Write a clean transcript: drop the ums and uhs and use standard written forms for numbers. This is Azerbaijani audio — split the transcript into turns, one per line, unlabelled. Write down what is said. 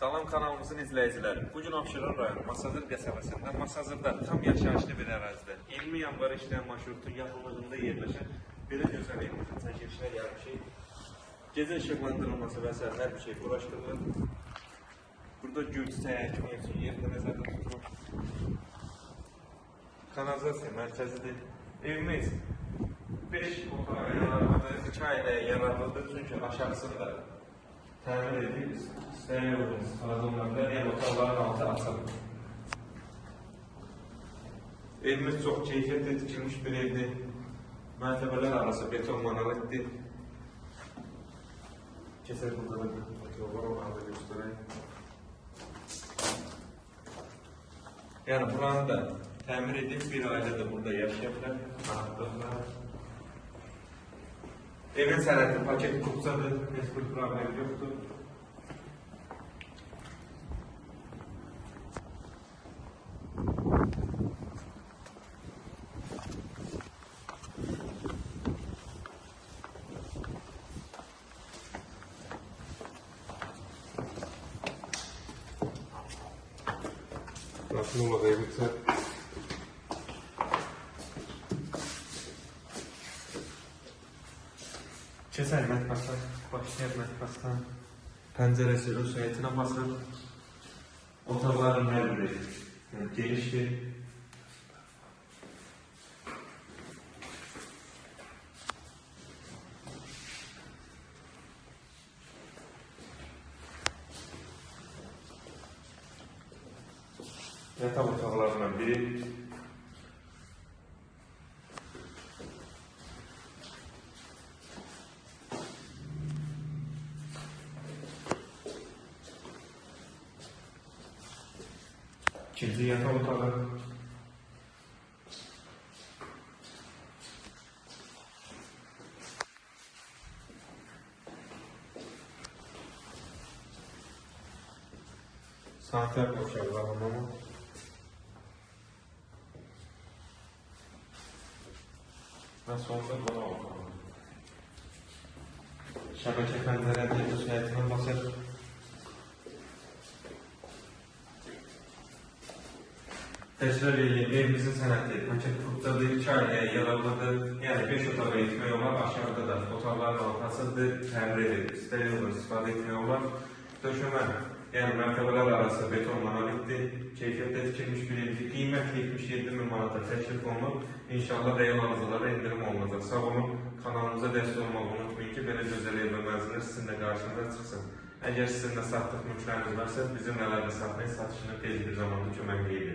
Salam kanalımızın izləyiciləri. Bugün Abşeron rayonu Masazır qəsəbəsində, Masazırda tam yaşayışlı bir ərazidə 20 yanvar işləyən marşrutun yaxınlığında yerləşən belə gözəl evimizin çəkilişinə gəlmişik. Gecə işıqlandırılması və s. hər bir şey uğraşdırılır. Burada gül çiçəyi əkmək üçün yerdə nəzərdə tutulur. Kanalizasiya mərkəzidir. Evimiz 5 otağa yararlıdır, 2 ailəyə yararlıdır çünki aşağısında təmin edib, istəyərdiniz, arzumlarında yəni otaqların altı açılır. Evimiz çox keyfiyyətli tikilmiş bir evdir. Mərtəbələr arası beton monolitdir. Keçək burada da yollar olanı da göstərək. Yəni buranı da təmir edib, bir ailə də burada yaşayabilir. Evin sənəti paket qursadır, heç bir problem yoxdur. Nasıl olmadı evimizə? Keçək mətbəxdən, başlayaq mətbəxdən. Pəncərəsi öz həyətinə basır. Otaqların hər biri genişdir. Yataq otaqlarından biri. İkinci yataq otağı. Santer boşaltılımı. Ve sonunda buna otağı. Şəbəkə pəncərədə öz həyətinə basır. Təkrar edeyim, evimizin sənəti paket qrupdadır, 2 ailəyə yararlıdır. Yəni 5 otağa etmək olar, aşağıda da otaqların ortasıdır, təmir edib, istəyirlər istifadə etmək olar. Döşəmə, yəni mərtəbələr arası beton monolitdir, keyfiyyətdə tikilmiş bir evdir. Qiymət 77.000 manata təklif olunub. İnşallah real arzılara indirim olunacaq. Sağ olun, kanalımıza dəstək olmağı unutmayın ki, belə gözəl ev və mənzillər sizin də qarşınıza çıxsın. Əgər sizin də satdıq mülkləriniz varsa, bizim əlaqə saxlayın, satışını tez bir zamanda köməkliyə edin.